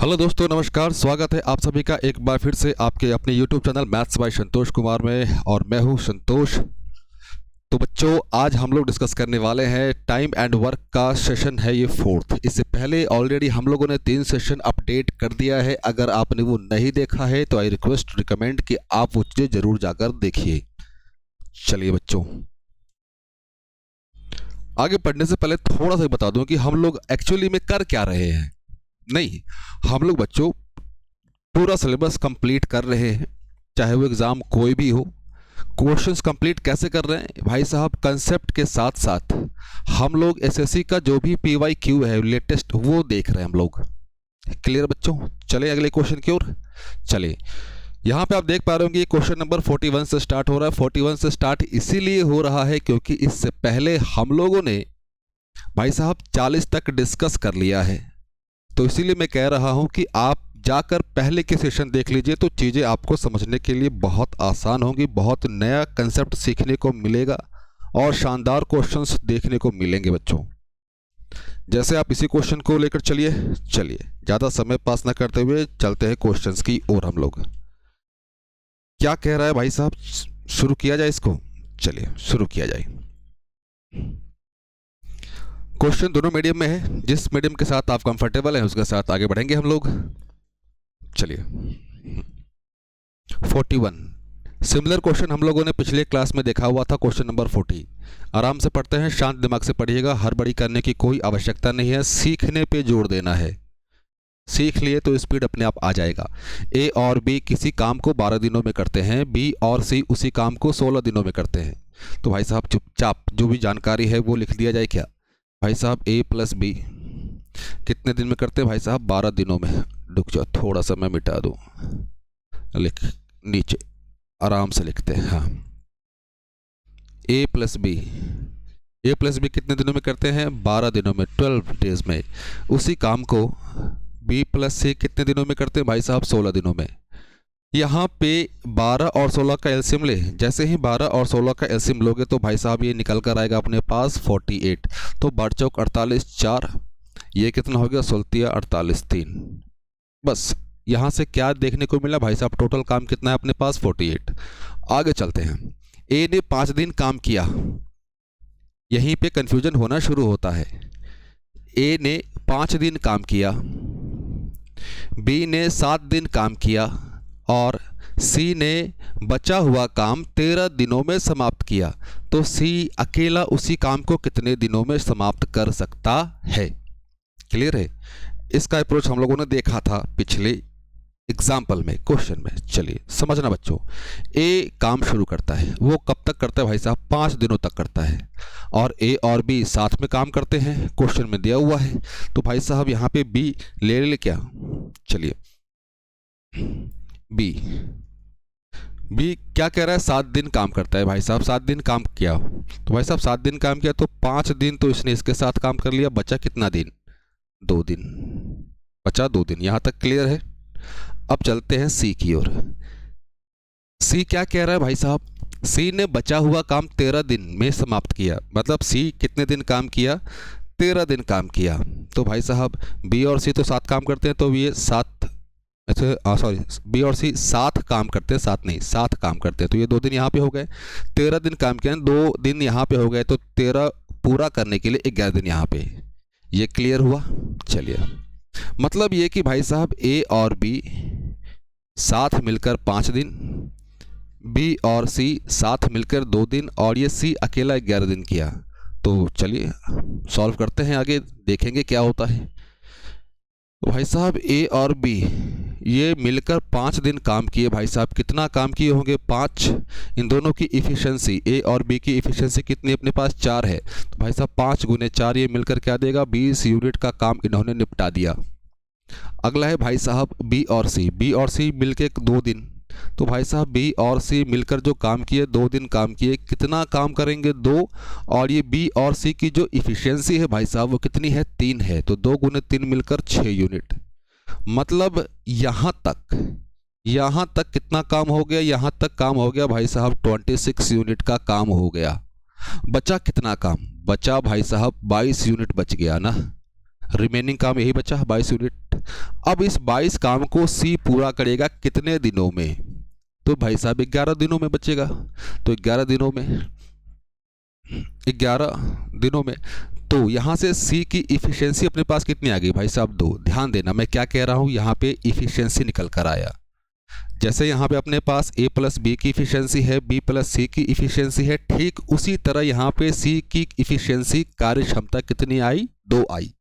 Hello दोस्तों, नमस्कार। स्वागत है आप सभी का एक बार फिर से आपके अपने YouTube channel maths by Santosh Kumar में, और मैं हूं संतोष। तो बच्चों, आज हम लोग डिस्कस करने वाले हैं टाइम एंड वर्क का सेशन है ये फोर्थ। इससे पहले ऑलरेडी हम लोगों ने 3 सेशन अपडेट कर दिया है। अगर आपने वो नहीं देखा है तो आई रिकमेंड कि आप वो चीज़ें जरूर जाकर देखिए। चलिए बच्चों, आगे बढ़ने से पहले थोड़ा सा बता दूं कि हम लोग एक्चुअली में कर क्या रहे हैं। नहीं, हम लोग बच्चों पूरा सिलेबस कंप्लीट कर रहे हैं, चाहे वो एग्ज़ाम कोई भी हो। क्वेश्चंस कंप्लीट कैसे कर रहे हैं भाई साहब? कंसेप्ट के साथ साथ हम लोग एसएससी का जो भी PYQ है लेटेस्ट, वो देख रहे हैं हम लोग। क्लियर बच्चों? चले अगले क्वेश्चन की ओर। चलिए, यहाँ पे आप देख पा रहे होंगे क्वेश्चन नंबर 41 से स्टार्ट हो रहा है। 41 से स्टार्ट इसीलिए हो रहा है क्योंकि इससे पहले हम लोगों ने भाई साहब 40 तक डिस्कस कर लिया है। तो इसीलिए मैं कह रहा हूं कि आप जाकर पहले के सेशन देख लीजिए, तो चीज़ें आपको समझने के लिए बहुत आसान होंगी, बहुत नया कंसेप्ट सीखने को मिलेगा और शानदार क्वेश्चंस देखने को मिलेंगे बच्चों। जैसे आप इसी क्वेश्चन को लेकर चलिए ज़्यादा समय पास ना करते हुए चलते हैं क्वेश्चंस की ओर। हम लोग क्या कह रहा है भाई साहब, शुरू किया जाए इसको? चलिए शुरू किया जाए। क्वेश्चन दोनों मीडियम में है, जिस मीडियम के साथ आप कंफर्टेबल हैं उसके साथ आगे बढ़ेंगे हम लोग। चलिए 41 सिमिलर क्वेश्चन हम लोगों ने पिछले क्लास में देखा हुआ था, क्वेश्चन नंबर 40। आराम से पढ़ते हैं, शांत दिमाग से पढ़िएगा, हड़बड़ी करने की कोई आवश्यकता नहीं है, सीखने पे जोर देना है। सीख लिए तो स्पीड अपने आप आ जाएगा। ए और बी किसी काम को 12 दिनों में करते हैं, बी और सी उसी काम को 16 दिनों में करते हैं। तो भाई साहब चुपचाप जो भी जानकारी है वो लिख दिया जाए क्या भाई साहब? ए प्लस बी कितने दिन में करते हैं भाई साहब? 12 दिनों में। रुक जाओ, थोड़ा सा मैं मिटा दूँ, लिख नीचे आराम से लिखते हैं। हाँ, ए प्लस बी कितने दिनों में करते हैं? 12 दिनों में, 12 डेज में। उसी काम को बी प्लस सी कितने दिनों में करते हैं भाई साहब? 16 दिनों में। यहाँ पे 12 और 16 का एलसीएम ले, जैसे ही 12 और 16 का एलसीएम लोगे तो भाई साहब ये निकल कर आएगा अपने पास 48। तो 8 चौक 48 4, ये कितना हो गया? 16 48 3। बस यहाँ से क्या देखने को मिला भाई साहब? टोटल काम कितना है अपने पास? 48। आगे चलते हैं। ए ने 5 दिन काम किया, यहीं पे कंफ्यूजन होना शुरू होता है। ए ने 5 दिन काम किया, बी ने 7 दिन काम किया और सी ने बचा हुआ काम 13 दिनों में समाप्त किया। तो सी अकेला उसी काम को कितने दिनों में समाप्त कर सकता है? क्लियर है? इसका अप्रोच हम लोगों ने देखा था पिछले एग्जाम्पल में, क्वेश्चन में। चलिए समझना बच्चों, ए काम शुरू करता है, वो कब तक करता है भाई साहब? 5 दिनों तक करता है, और ए और बी साथ में काम करते हैं, क्वेश्चन में दिया हुआ है। तो भाई साहब यहाँ पे बी ले क्या? चलिए बी क्या कह रहा है? 7 दिन काम करता है भाई साहब। 7 दिन काम किया, तो भाई साहब 7 दिन काम किया तो 5 दिन तो इसने इसके साथ काम कर लिया, बचा कितना दिन? 2 दिन, बचा 2 दिन। यहां तक क्लियर है? अब चलते हैं सी की ओर। सी क्या कह रहा है भाई साहब? सी ने बचा हुआ काम 13 दिन में समाप्त किया, मतलब सी कितने दिन काम किया? 13 दिन काम किया। तो भाई साहब बी और सी तो 7 काम करते हैं, तो ये 7, अच्छा सॉरी, बी और सी 7 काम करते हैं, 7 नहीं 7 काम करते हैं, तो ये 2 दिन यहाँ पे हो गए। 13 दिन काम किया, 2 दिन यहाँ पे हो गए, तो 13 पूरा करने के लिए 11 दिन यहाँ पे। ये क्लियर हुआ? चलिए, मतलब ये कि भाई साहब ए और बी साथ मिलकर 5 दिन, बी और सी साथ मिलकर 2 दिन, और ये सी अकेला 11 दिन किया। तो चलिए सॉल्व करते हैं, आगे देखेंगे क्या होता है। तो भाई साहब ए और बी ये मिलकर 5 दिन काम किए। भाई साहब कितना काम किए होंगे? 5। इन दोनों की इफ़िशेंसी, ए और बी की इफ़िशेंसी कितनी अपने पास? 4 है। तो भाई साहब 5 गुने 4, ये मिलकर क्या देगा? 20 यूनिट का काम इन्होंने निपटा दिया। अगला है भाई साहब बी और सी मिलकर 2 दिन। तो भाई साहब बी और सी मिलकर जो काम किए, 2 दिन काम किए, कितना काम करेंगे? 2। और ये बी और सी की जो इफ़िशेंसी है भाई साहब वो कितनी है? 3 है। तो 2 गुने 3 मिलकर 6 यूनिट। मतलब यहाँ तक कितना काम हो गया? यहाँ तक काम हो गया भाई साहब 26 यूनिट का काम हो गया। बचा कितना काम? बचा भाई साहब 22 यूनिट बच गया ना। रिमेनिंग काम यही बचा 22 यूनिट। अब इस 22 काम को सी पूरा करेगा कितने दिनों में? तो भाई साहब 11 दिनों में बचेगा। तो 11 दिनों में, 11 दिनों में। तो यहाँ से सी की इफिशियंसी अपने पास कितनी आ गई भाई साहब? 2। ध्यान देना मैं क्या कह रहा हूँ, यहाँ पे इफिशियंसी निकल कर आया। जैसे यहाँ पे अपने पास a प्लस बी की इफिशियंसी है, b प्लस सी की इफिशियंसी है, ठीक उसी तरह यहाँ पे c की इफिशियंसी कार्य क्षमता कितनी आई? 2 आई।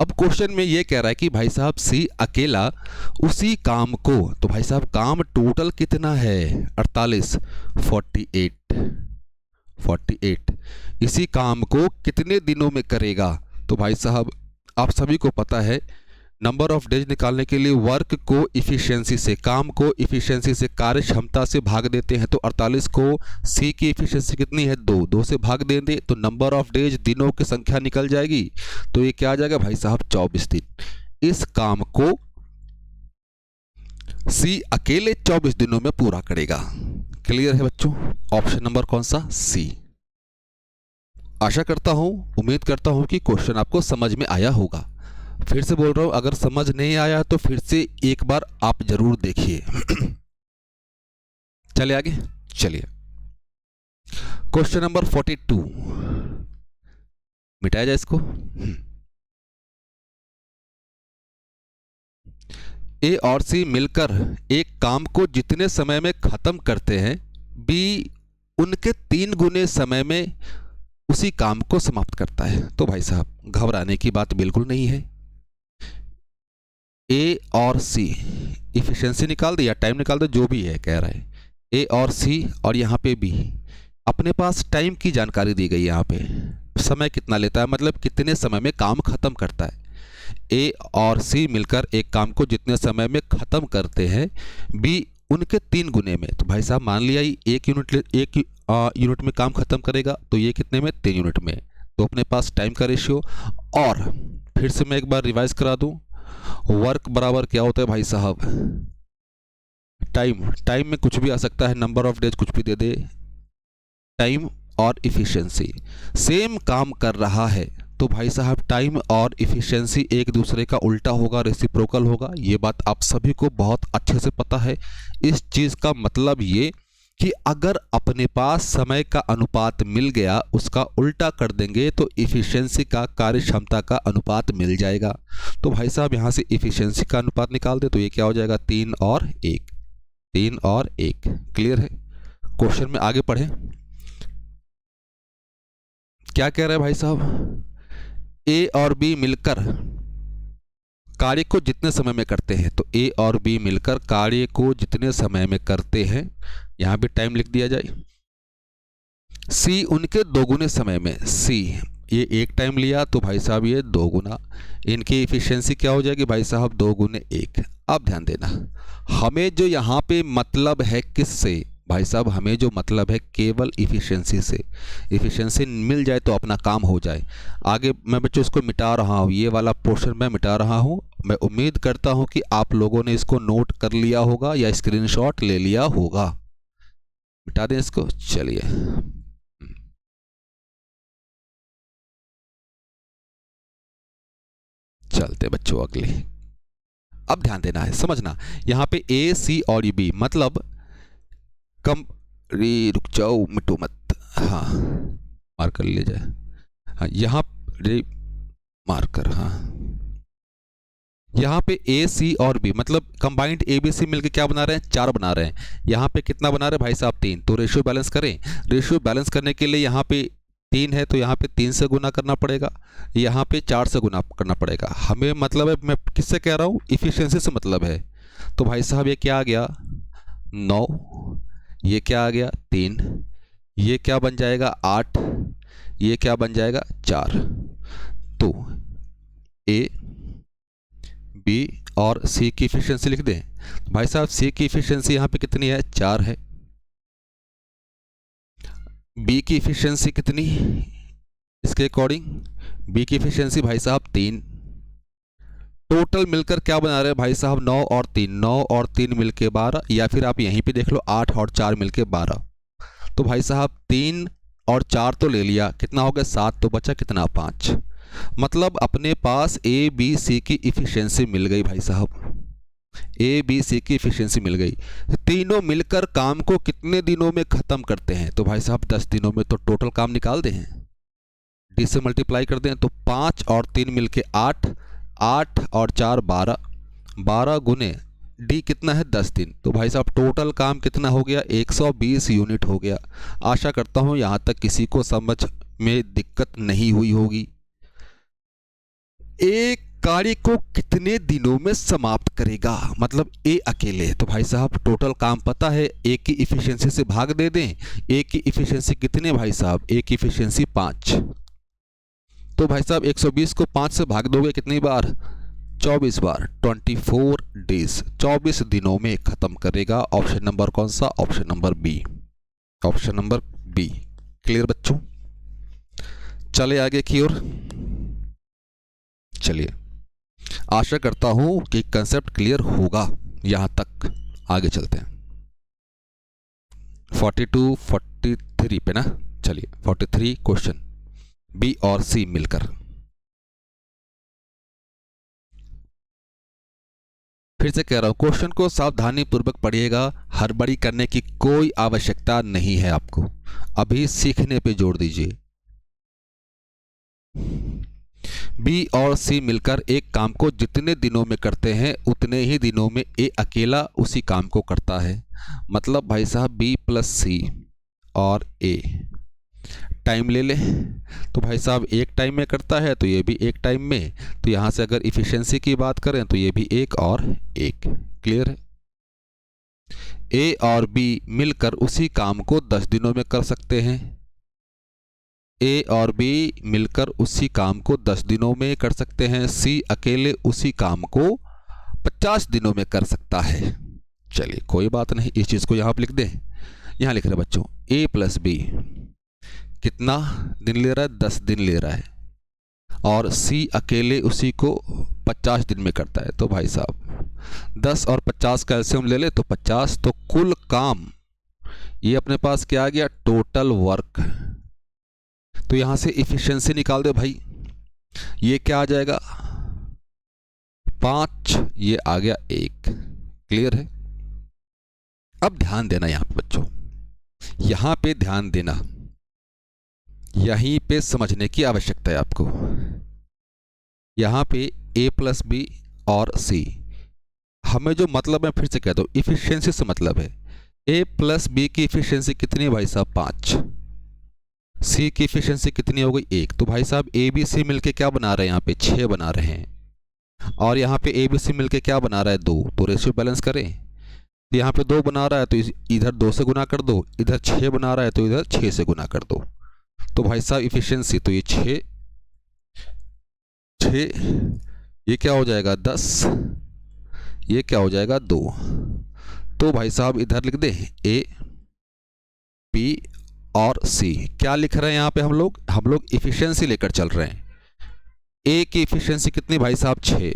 अब क्वेश्चन में ये कह रहा है कि भाई साहब c अकेला उसी काम को, तो भाई साहब काम टोटल कितना है? 48, 48। इसी काम को कितने दिनों में करेगा? तो भाई साहब आप सभी को पता है नंबर ऑफ डेज निकालने के लिए वर्क को इफिशियंसी से, काम को इफिशियंसी से, कार्य क्षमता से भाग देते हैं। तो 48 को सी की इफिशियंसी कितनी है? 2 से भाग देंगे तो नंबर ऑफ डेज, दिनों की संख्या निकल जाएगी। तो ये क्या आ जाएगा भाई साहब? 24 दिन। इस काम को सी अकेले 24 दिनों में पूरा करेगा। क्लियर है बच्चों? ऑप्शन नंबर कौन सा? सी। आशा करता हूं, उम्मीद करता हूं कि क्वेश्चन आपको समझ में आया होगा। फिर से बोल रहा हूं, अगर समझ नहीं आया तो फिर से एक बार आप जरूर देखिए। चलिए आगे, चलिए क्वेश्चन नंबर 42 मिटाया जाए इसको। ए और सी मिलकर एक काम को जितने समय में खत्म करते हैं, बी उनके 3 गुने समय में उसी काम को समाप्त करता है। तो भाई साहब घबराने की बात बिल्कुल नहीं है। ए और सी इफिशियंसी निकाल दे या टाइम निकाल दे, जो भी है कह रहा है। ए और सी और यहाँ पे बी, अपने पास टाइम की जानकारी दी गई है। यहाँ पे समय कितना लेता है, मतलब कितने समय में काम खत्म करता है। ए और सी मिलकर एक काम को जितने समय में खत्म करते हैं, बी उनके 3 गुने में। तो भाई साहब मान लिया एक यूनिट में काम खत्म करेगा, तो ये कितने में? 3 यूनिट में। तो अपने पास टाइम का रेशियो, और फिर से मैं एक बार रिवाइज करा दूं, वर्क बराबर क्या होता है भाई साहब? टाइम में कुछ भी आ सकता है, नंबर ऑफ डेज कुछ भी दे दे, टाइम और इफिशियंसी। सेम काम कर रहा है तो भाई साहब टाइम और इफिशियंसी एक दूसरे का उल्टा होगा, रेसिप्रोकल होगा। ये बात आप सभी को बहुत अच्छे से पता है। इस चीज़ का मतलब ये कि अगर अपने पास समय का अनुपात मिल गया, उसका उल्टा कर देंगे तो इफिशियंसी का, कार्य क्षमता का अनुपात मिल जाएगा। तो भाई साहब यहाँ से इफिशियंसी का अनुपात निकाल दे तो ये क्या हो जाएगा? 3 और 1, 3 और 1। क्लियर है? क्वेश्चन में आगे पढ़ें। क्या कह रहे हैं भाई साहब? ए और बी मिलकर कार्य को जितने समय में करते हैं, तो ए और बी मिलकर कार्य को जितने समय में करते हैं, यहां भी टाइम लिख दिया जाए। सी उनके 2 गुने समय में, सी ये 1 टाइम लिया तो भाई साहब ये 2 गुना, इनकी इफिशियंसी क्या हो जाएगी भाई साहब? 2 गुने 1। अब ध्यान देना, हमें जो यहाँ पे मतलब है किससे भाई साहब? हमें जो मतलब है केवल इफिशियंसी से। इफिशियंसी मिल जाए तो अपना काम हो जाए। आगे मैं बच्चों इसको मिटा रहा हूँ, ये वाला पोर्शन मैं मिटा रहा हूँ। मैं उम्मीद करता हूँ कि आप लोगों ने इसको नोट कर लिया होगा या स्क्रीनशॉट ले लिया होगा। मिटा दें इसको। चलिए चलते बच्चों अगले। अब ध्यान देना है, समझना, यहाँ पे ए सी और बी मतलब कम, रुक जाओ मिटो मत, हाँ मार्कर ले जाए, हाँ यहाँ रे मार्कर, हाँ यहाँ पे ए सी और बी मतलब कंबाइंड ए बी सी मिलकर क्या बना रहे हैं? 4 बना रहे हैं। यहाँ पे कितना बना रहे हैं भाई साहब? 3। तो रेशियो बैलेंस करें। रेशियो बैलेंस करने के लिए यहाँ पे 3 है तो यहाँ पे 3 से गुना करना पड़ेगा, यहाँ पे 4 से गुना करना पड़ेगा। हमें मतलब है, मैं किससे कह रहा हूँ? इफिशियंसी से मतलब है। तो भाई साहब ये क्या आ गया? 9, ये क्या आ गया? 3, ये क्या बन जाएगा? 8, ये क्या बन जाएगा? 4। तो ए बी और सी की इफिशियंसी लिख दें। भाई साहब सी की इफिशियंसी यहाँ पे कितनी है? 4 है। बी की इफिशियंसी कितनी इसके अकॉर्डिंग? बी की इफिशियंसी भाई साहब 3। टोटल मिलकर क्या बना रहे हैं भाई साहब? 9 और 3, 9 और 3 मिलके 12, या फिर आप यहीं पे देख लो 8 और 4 मिलके 12। तो भाई साहब 3 और 4 तो ले लिया, कितना हो गया? 7, तो बचा कितना? 5। मतलब अपने पास ए बी सी की इफिशियंसी मिल गई भाई साहब, ए बी सी की इफिशियंसी मिल गई। तीनों मिलकर काम को कितने दिनों में ख़त्म करते हैं? तो भाई साहब 10 दिनों में। तो टोटल काम निकाल दें, डी से मल्टीप्लाई कर दें तो 5 और 3 मिलके 8, 8 और 4 12, 12 गुने डी कितना है 10 दिन। तो भाई साहब टोटल काम कितना हो गया? 120 यूनिट हो गया। आशा करता हूँ यहाँ तक किसी को समझ में दिक्कत नहीं हुई होगी। एक कार्य को कितने दिनों में समाप्त करेगा, मतलब ए अकेले। तो भाई साहब टोटल काम पता है, ए की इफिशियंसी से भाग दे दें। ए की इफिशियंसी कितने भाई साहब? ए की इफिशियंसी 5। तो भाई साहब 120 को 5 से भाग दोगे कितनी बार? 24 बार। 24 डेज, 24 दिनों में ख़त्म करेगा। ऑप्शन नंबर कौन सा? Option number B, option number B. Clear बच्चों? चले आगे की ओर। चलिए, आशा करता हूं कि कंसेप्ट क्लियर होगा यहां तक। आगे चलते हैं 42 43 पे ना। चलिए 43 क्वेश्चन, बी और सी मिलकर। फिर से कह रहा हूं, क्वेश्चन को सावधानी पूर्वक पढ़िएगा, हड़बड़ी करने की कोई आवश्यकता नहीं है आपको। अभी सीखने पे जोर दीजिए। बी और सी मिलकर एक काम को जितने दिनों में करते हैं उतने ही दिनों में ए अकेला उसी काम को करता है। मतलब भाई साहब बी प्लस सी और ए टाइम ले ले, तो भाई साहब एक टाइम में करता है तो ये भी एक टाइम में। तो यहाँ से अगर इफिशियंसी की बात करें तो ये भी एक और एक। क्लियर है? ए और बी मिलकर उसी काम को 10 दिनों में कर सकते हैं। ए और बी मिलकर उसी काम को 10 दिनों में कर सकते हैं। सी अकेले उसी काम को 50 दिनों में कर सकता है। चलिए कोई बात नहीं, इस चीज़ को यहाँ पर लिख दें। यहाँ लिख रहे बच्चों, ए प्लस बी कितना दिन ले रहा है? 10 दिन ले रहा है। और सी अकेले उसी को 50 दिन में करता है। तो भाई साहब 10 और 50 का एलसीएम ले ले तो 50। तो कुल काम ये अपने पास क्या आ गया? Total work. तो यहां से इफिशियंसी निकाल दे भाई, ये क्या आ जाएगा? 5, ये आ गया 1। क्लियर है? अब ध्यान देना यहां पे बच्चों, यहां पे ध्यान देना, यहीं पे समझने की आवश्यकता है आपको। यहां पे ए प्लस बी और सी, हमें जो मतलब है फिर से कह दो, इफिशियंसी से मतलब है। ए प्लस बी की इफिशियंसी कितनी है भाई साहब? 5। सी की इफिशियंसी कितनी हो गई? 1। तो भाई साहब ए बी सी मिलके क्या बना रहे हैं? यहाँ पे 6 बना रहे हैं। और यहाँ पे ए बी सी मिलके क्या बना रहा है? 2। तो रेशियो बैलेंस करें, तो यहाँ पे 2 बना रहा है तो इधर 2 से गुना कर दो, इधर 6 बना रहा है तो इधर 6 से गुना कर दो। तो भाई साहब इफिशियंसी, तो ये 6 ये क्या हो जाएगा? 10, ये क्या हो जाएगा? 2। तो भाई साहब इधर लिख दे ए बी और सी। क्या लिख रहे हैं यहाँ पे हम लोग इफिशियंसी लेकर चल रहे हैं। ए की इफिशियंसी कितनी भाई साहब? 6।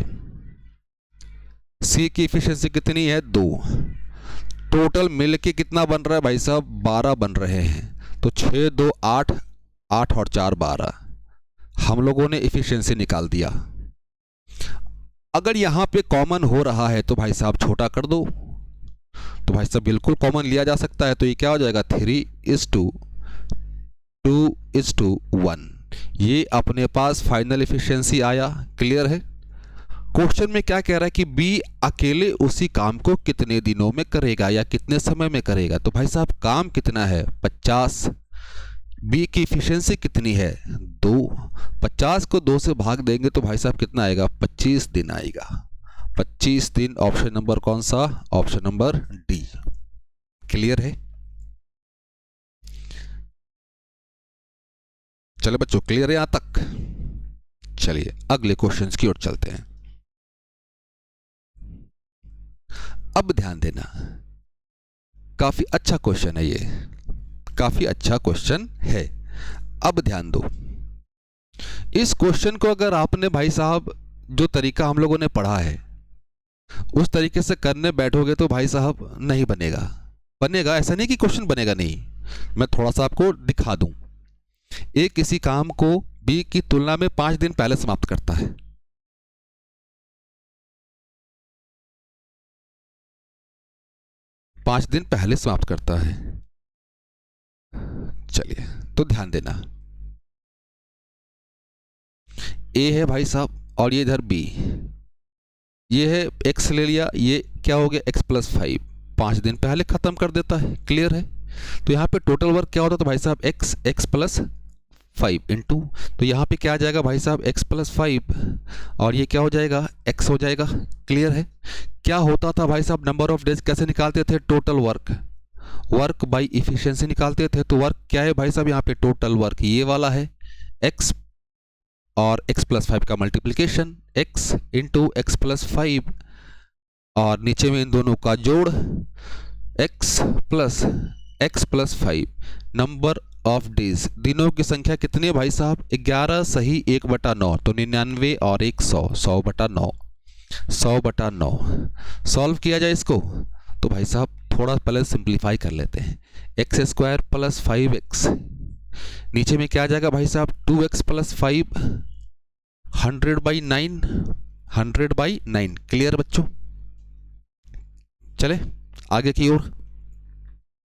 सी की इफिशियंसी कितनी है? 2। टोटल मिल के कितना बन रहा है भाई साहब? 12 बन रहे हैं। तो 6 2 8, 8 और 4 12। हम लोगों ने इफिशियंसी निकाल दिया। अगर यहाँ पे कॉमन हो रहा है तो भाई साहब छोटा कर दो। तो भाई साहब बिल्कुल कॉमन लिया जा सकता है। तो ये क्या हो जाएगा? 3:2:1। ये अपने पास फाइनल इफिशियंसी आया। क्लियर है? क्वेश्चन में क्या कह रहा है कि बी अकेले उसी काम को कितने दिनों में करेगा या कितने समय में करेगा। तो भाई साहब काम कितना है? 50। बी की इफिशियंसी कितनी है? 2। 50 को 2 से भाग देंगे तो भाई साहब कितना आएगा? 25 दिन आएगा। 25 दिन। ऑप्शन नंबर कौन सा? Option number D. क्लियर है? चलो बच्चों क्लियर है यहां तक? चलिए अगले क्वेश्चंस की ओर चलते हैं। अब ध्यान देना, काफी अच्छा क्वेश्चन है ये, काफी अच्छा क्वेश्चन है। अब ध्यान दो, इस क्वेश्चन को अगर आपने भाई साहब जो तरीका हम लोगों ने पढ़ा है उस तरीके से करने बैठोगे तो भाई साहब नहीं बनेगा। बनेगा ऐसा नहीं कि क्वेश्चन बनेगा नहीं। मैं थोड़ा सा आपको दिखा दूं। एक किसी काम को बी की तुलना में 5 दिन पहले समाप्त करता है। पांच दिन पहले समाप्त करता है। चलिए, तो ध्यान देना, ए है भाई साहब और ये इधर बी, ये है एक्स ले लिया, ये क्या हो गया x+5, 5 दिन पहले ख़त्म कर देता है। क्लियर है। तो यहाँ पे टोटल वर्क क्या होता है तो भाई साहब x+5 इंटू, तो यहाँ पे क्या आ जाएगा भाई साहब x+5 और ये क्या हो जाएगा x हो जाएगा। क्लियर है। क्या होता था भाई साहब, नंबर ऑफ डेज कैसे निकालते थे, टोटल वर्क बाय इफिशिएंसी निकालते थे। तो वर्क क्या है भाई साहब, यहाँ पे टोटल वर्क ये वाला है x और x+5 का मल्टीप्लिकेशन, x इंटू x+5 और नीचे में इन दोनों का जोड़ x+5। नंबर ऑफ डेज, दिनों की संख्या कितनी है भाई साहब, 11 सही 1/9, तो 99 और 100, 100/9, 100/9। सॉल्व किया जाए इसको तो भाई साहब थोड़ा पहले सिंप्लीफाई कर लेते हैं। x² + 5x, नीचे में क्या आ जाएगा भाई साहब 2x + 5, 100/9, 100/9। क्लियर बच्चों। चले आगे की ओर।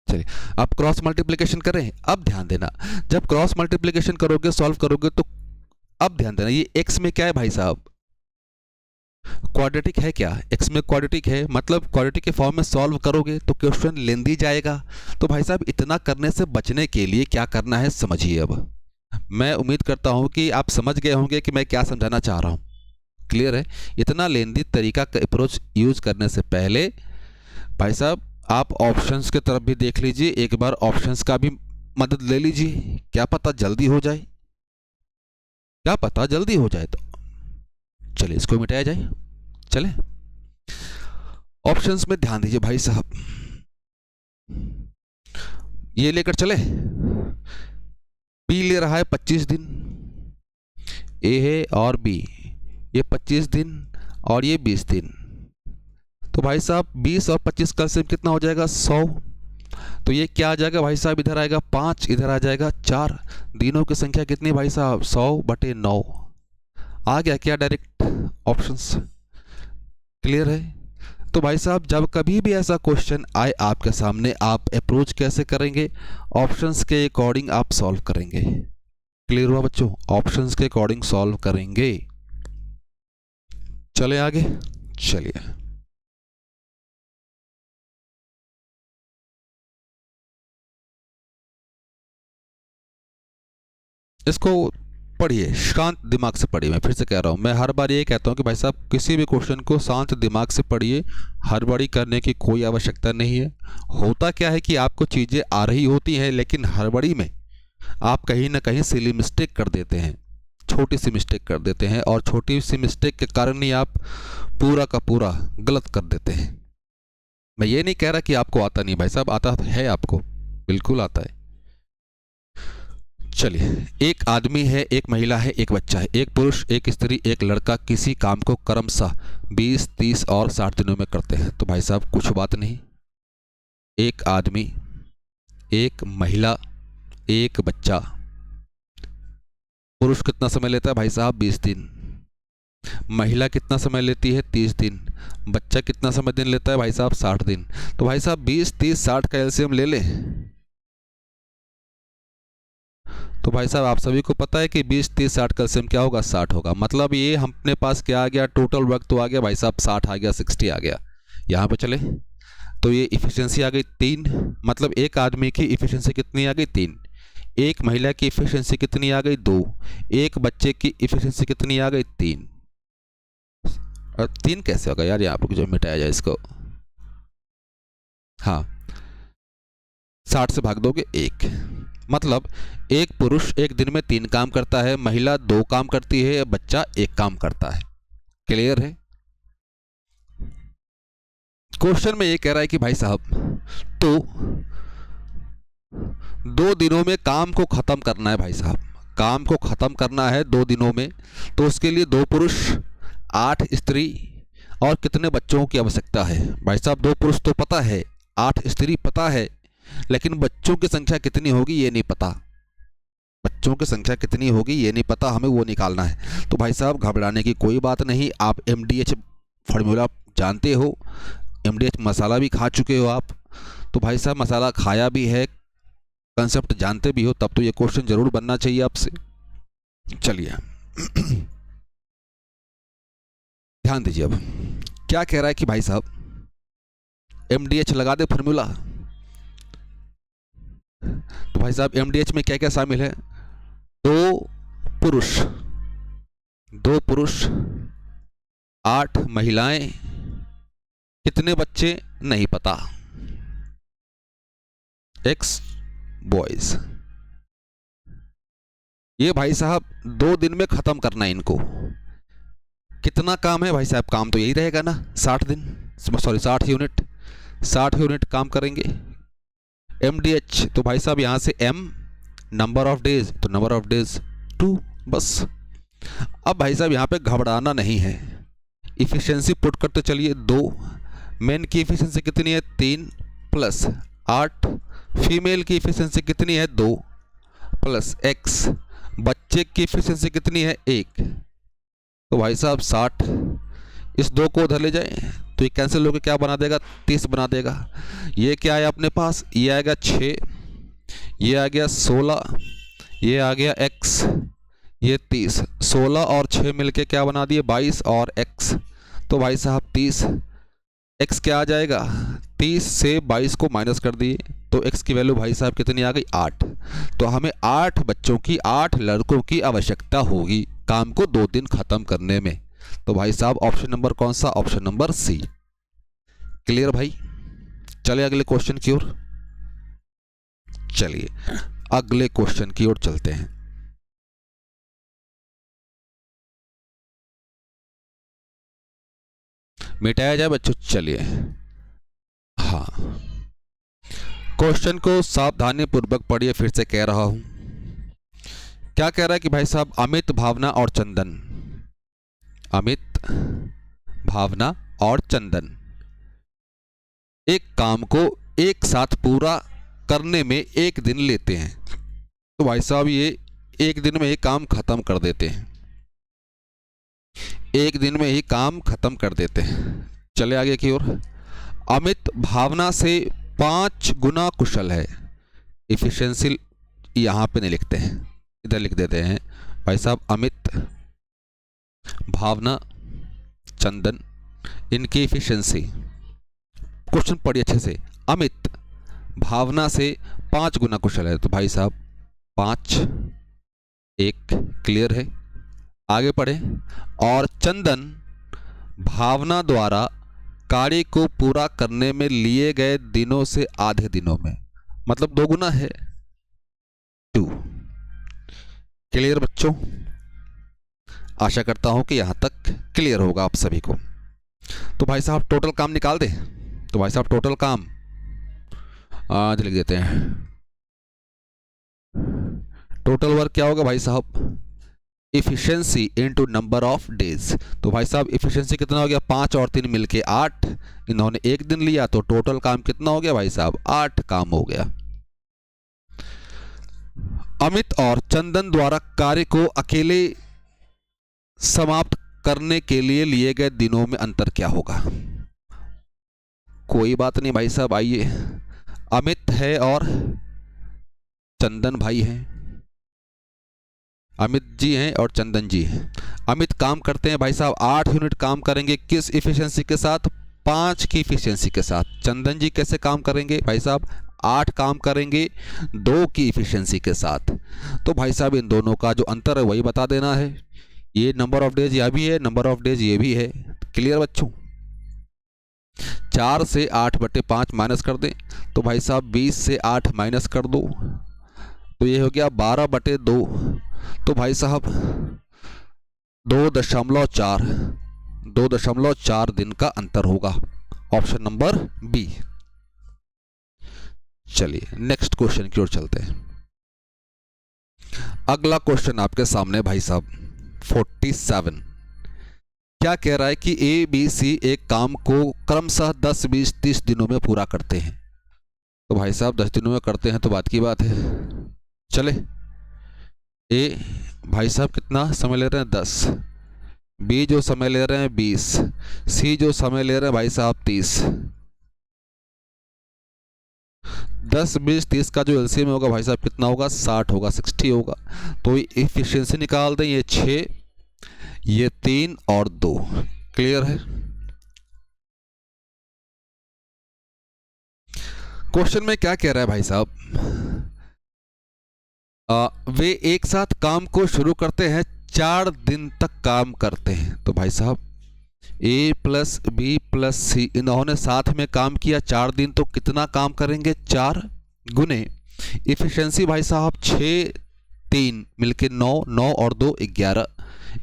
चलिए अब क्रॉस मल्टीप्लिकेशन करें। अब ध्यान देना, जब क्रॉस मल्टीप्लिकेशन करोगे सॉल्व करोगे तो अब ध्यान देना, ये x में क्या है भाई साहब, क्वाड्रेटिक है क्या, x में क्वाड्रेटिक है, मतलब क्वाड्रेटिक के फॉर्म में सॉल्व करोगे तो क्वेश्चन लेंदी जाएगा। तो भाई साहब इतना करने से बचने के लिए क्या करना है समझिए। अब मैं उम्मीद करता हूं कि आप समझ गए होंगे कि मैं क्या समझाना चाह रहा हूं। क्लियर है। इतना लेंदी तरीका का अप्रोच यूज करने से पहले भाई साहब आप ऑप्शंस की तरफ भी देख लीजिए, एक बार ऑप्शंस का भी मदद ले लीजिए, क्या पता जल्दी हो जाए, क्या पता जल्दी हो जाए। तो चलिए इसको मिटाया जाए। चले ऑप्शंस में ध्यान दीजिए भाई साहब, ये लेकर चले, बी ले रहा है 25 दिन, ए है और बी, ये 25 दिन और ये 20 दिन। तो भाई साहब 20 और 25 का से कितना हो जाएगा 100। तो ये क्या आ जाएगा भाई साहब, इधर आएगा 5, इधर आ जाएगा 4। दिनों की संख्या कितनी भाई साहब 100/9 आ गया क्या डायरेक्ट ऑप्शंस। क्लियर है। तो भाई साहब जब कभी भी ऐसा क्वेश्चन आए आपके सामने, आप अप्रोच कैसे करेंगे, ऑप्शंस के अकॉर्डिंग आप सॉल्व करेंगे। क्लियर हुआ बच्चों, ऑप्शंस के अकॉर्डिंग सॉल्व करेंगे। चले आगे। चलिए इसको पढ़िए, शांत दिमाग से पढ़िए। मैं फिर से कह रहा हूँ, मैं हर बार ये कहता हूँ कि भाई साहब किसी भी क्वेश्चन को शांत दिमाग से पढ़िए, हड़बड़ी करने की कोई आवश्यकता नहीं है। होता क्या है कि आपको चीज़ें आ रही होती हैं लेकिन हड़बड़ी में आप कहीं ना कहीं सिली मिस्टेक कर देते हैं, छोटी सी मिस्टेक कर देते हैं और छोटी सी मिस्टेक के कारण ही आप पूरा का पूरा गलत कर देते हैं। मैं ये नहीं कह रहा कि आपको आता नहीं, भाई साहब आता है, आपको बिल्कुल आता है। चलिए, एक आदमी है, एक महिला है, एक बच्चा है, एक पुरुष, एक स्त्री, एक लड़का किसी काम को क्रमशः 20, 30 और 60 दिनों में करते हैं। तो भाई साहब कुछ बात नहीं, एक आदमी, एक महिला, एक बच्चा। पुरुष कितना समय लेता है भाई साहब 20 दिन, महिला कितना समय लेती है 30 दिन, बच्चा कितना समय दिन लेता है भाई साहब 60 दिन। तो भाई साहब 20, 30, 60 का एलसीएम ले ले। तो भाई साहब आप सभी को पता है कि 20, 30, 60 का एलसीएम क्या होगा 60 होगा। मतलब ये अपने पास क्या आ गया, टोटल वर्क तो आ गया भाई साहब 60 आ गया, 60 आ गया। यहाँ पे चले तो ये इफिशिएंसी आ गई 3, मतलब एक आदमी की इफिशिएंसी कितनी आ गई 3, एक महिला की इफिशिएंसी कितनी आ गई 2, एक बच्चे की इफिशिएंसी कितनी आ गई 3। और 3 कैसे होगा यार, यहाँ पर जो मिटाया जाए इसको, हाँ 60 से भाग दोगे 1, मतलब एक पुरुष एक दिन में 3 काम करता है, महिला 2 काम करती है, बच्चा 1 काम करता है। क्लियर है। क्वेश्चन में ये कह रहा है कि भाई साहब तो 2 दिनों में काम को खत्म करना है, भाई साहब काम को खत्म करना है 2 दिनों में, तो उसके लिए 2 पुरुष, 8 स्त्री और कितने बच्चों की आवश्यकता है। भाई साहब 2 पुरुष तो पता है, 8 स्त्री पता है, लेकिन बच्चों की संख्या कितनी होगी ये नहीं पता। बच्चों की संख्या कितनी होगी ये नहीं पता, हमें वो निकालना है। तो भाई साहब घबराने की कोई बात नहीं, आप MDH फार्मूला जानते हो, MDH मसाला भी खा चुके हो आप, तो भाई साहब मसाला खाया भी है, कंसेप्ट जानते भी हो, तब तो ये क्वेश्चन जरूर बनना चाहिए आपसे। चलिए ध्यान दीजिए, अब क्या कह रहा है कि भाई साहब MDH लगा दे फार्मूला। तो भाई साहब MDH में क्या क्या शामिल है, पुरुष 8 महिलाएं, कितने बच्चे नहीं पता, X बॉयज। ये भाई साहब 2 दिन में खत्म करना है इनको। कितना काम है भाई साहब, काम तो यही रहेगा ना, 60 यूनिट, 60 यूनिट काम करेंगे। MDH तो भाई साहब यहाँ से M नंबर ऑफ डेज, तो नंबर ऑफ डेज 2 बस। अब भाई साहब यहाँ पे घबराना नहीं है, इफिशिएंसी पुट करते चलिए 2, मेन की इफिशिएंसी कितनी है 3 प्लस 8, फीमेल की इफिशिएंसी कितनी है 2 प्लस x, बच्चे की इफिशिएंसी कितनी है 1। तो भाई साहब 60, इस 2 को उधर ले जाए तो ये कैंसिल होकर क्या बना देगा 30 बना देगा। ये क्या है अपने पास, ये आएगा 6, ये आ गया 16, ये आ गया x, ये 30, 16 और 6 मिलके क्या बना दिए 22 और x, तो भाई साहब 30, x क्या आ जाएगा 30 से 22 को माइनस कर दिए तो x की वैल्यू भाई साहब कितनी आ गई 8। तो हमें 8 बच्चों की 8 लड़कों की आवश्यकता होगी काम को 2 दिन खत्म करने में। तो भाई साहब ऑप्शन नंबर कौन सा, ऑप्शन नंबर सी। क्लियर भाई, चले अगले क्वेश्चन की ओर, चलिए अगले क्वेश्चन की ओर चलते हैं। मिटाया जाए बच्चों, चलिए हाँ, क्वेश्चन को सावधानी पूर्वक पढ़िए, फिर से कह रहा हूं। क्या कह रहा है कि भाई साहब अमित, भावना और चंदन, अमित, भावना और चंदन एक काम को एक साथ पूरा करने में 1 दिन लेते हैं। तो भाई साहब ये 1 दिन में ही काम खत्म कर देते हैं, 1 दिन में ही काम खत्म कर देते हैं। चले आगे की ओर। अमित भावना से 5 गुना कुशल है, इफिशिएंसी यहाँ पे नहीं लिखते हैं, इधर लिख देते हैं भाई साहब अमित, भावना, चंदन, इनकी इफिशिएंसी। क्वेश्चन पढ़िए अच्छे से, अमित भावना से 5 गुना कुशल है, तो भाई साहब 5, 1 क्लियर है, आगे पढ़े। और चंदन भावना द्वारा कार्य को पूरा करने में लिए गए दिनों से आधे दिनों में, मतलब 2 गुना है 2। क्लियर बच्चों, आशा करता हूं कि यहां तक क्लियर होगा आप सभी को। तो भाई साहब टोटल काम निकाल दे, तो भाई साहब टोटल काम आज लिख देते हैं, टोटल वर्क क्या होगा भाई साहब efficiency into number of days. तो भाई साहब इफिशिएंसी कितना हो गया 5 और 3 मिलके 8, इन्होंने 1 दिन लिया तो टोटल काम कितना हो गया भाई साहब 8 काम हो गया। अमित और चंदन द्वारा कार्य को अकेले समाप्त करने के लिए गए दिनों में अंतर क्या होगा। कोई बात नहीं भाई साहब, आइए, अमित है और चंदन भाई हैं, अमित जी हैं और चंदन जी हैं। अमित काम करते हैं भाई साहब 8 यूनिट काम करेंगे, किस इफिशिएंसी के साथ 5 की इफिशिएंसी के साथ। चंदन जी कैसे काम करेंगे भाई साहब 8 काम करेंगे 2 की इफिशिएंसी के साथ। तो भाई साहब इन दोनों का जो अंतर है वही बता देना है, ये नंबर ऑफ डेज यह भी है, नंबर ऑफ डेज ये भी है। क्लियर बच्चों, 4 से 8/5 माइनस कर दें तो भाई साहब 20 से 8 माइनस कर दो तो ये हो गया 12/2, तो भाई साहब 2.4 दिन का अंतर होगा, ऑप्शन नंबर बी। चलिए नेक्स्ट क्वेश्चन की ओर चलते हैं। अगला क्वेश्चन आपके सामने भाई साहब 47। क्या कह रहा है कि ए बी सी एक काम को क्रमशः 10, 20, 30 दिनों में पूरा करते हैं। तो भाई साहब 10 दिनों में करते हैं तो बात की बात है। चले ए भाई साहब कितना समय ले रहे हैं 10, बी जो समय ले रहे हैं 20, सी जो समय ले रहे हैं भाई साहब 30। 10 20 30 का जो एलसीएम होगा भाई साहब कितना होगा 60 होगा, 60 होगा। तो इफिशिएंसी निकाल दें, ये 6, ये 3 और 2। क्लियर है? क्वेश्चन में क्या कह रहा है भाई साहब, वे एक साथ काम को शुरू करते हैं, 4 दिन तक काम करते हैं। तो भाई साहब ए प्लस बी प्लस सी, इन्होंने साथ में काम किया 4 दिन, तो कितना काम करेंगे 4 गुने इफिशिएंसी भाई साहब 6 3 मिलके 9, 9 और 2 11,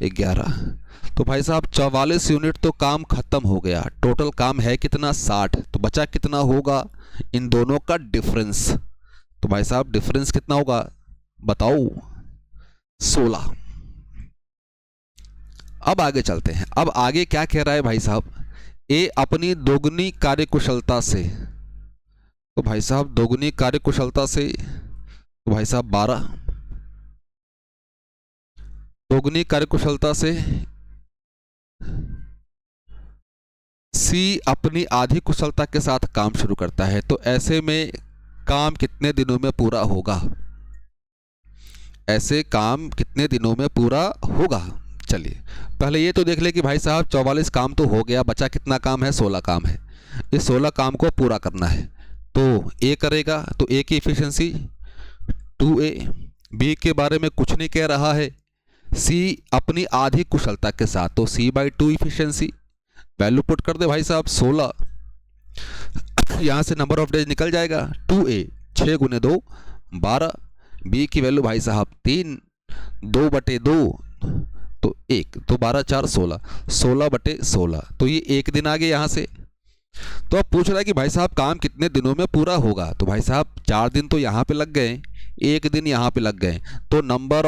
11। तो भाई साहब 44 यूनिट तो काम खत्म हो गया। टोटल काम है कितना 60, तो बचा कितना होगा इन दोनों का डिफरेंस। तो भाई साहब डिफरेंस कितना होगा बताओ 16। अब आगे चलते हैं। अब आगे क्या कह रहा है भाई साहब, ए अपनी दोगुनी कार्यकुशलता से, तो भाई साहब दोगुनी कार्यकुशलता से, तो भाई साहब 12, दोगुनी कार्यकुशलता से सी अपनी आधी कुशलता के साथ काम शुरू करता है। तो ऐसे में काम कितने दिनों में पूरा होगा, ऐसे काम कितने दिनों में पूरा होगा। चलिए पहले ये तो देख ले कि भाई साहब 44 काम तो हो गया, बचा कितना काम है 16 काम है। इस 16 काम को पूरा करना है, तो ए करेगा, तो ए की इफिशिएंसी 2A। बी के बारे में कुछ नहीं कह रहा है, सी अपनी आधी कुशलता के साथ, तो C/2 इफिशिएंसी। वैल्यू पुट कर दे भाई साहब 16, यहाँ से नंबर ऑफ डेज निकल जाएगा 2A 6 गुने 2 12, बी की वैल्यू भाई साहब 3, 2/2 तो 1, तो 12 4 16, 16/16, तो ये 1 दिन आ गया यहाँ से। तो अब पूछ रहा है कि भाई साहब काम कितने दिनों में पूरा होगा, तो भाई साहब 4 दिन तो यहाँ पे लग गए, 1 दिन यहाँ पे लग गए, तो नंबर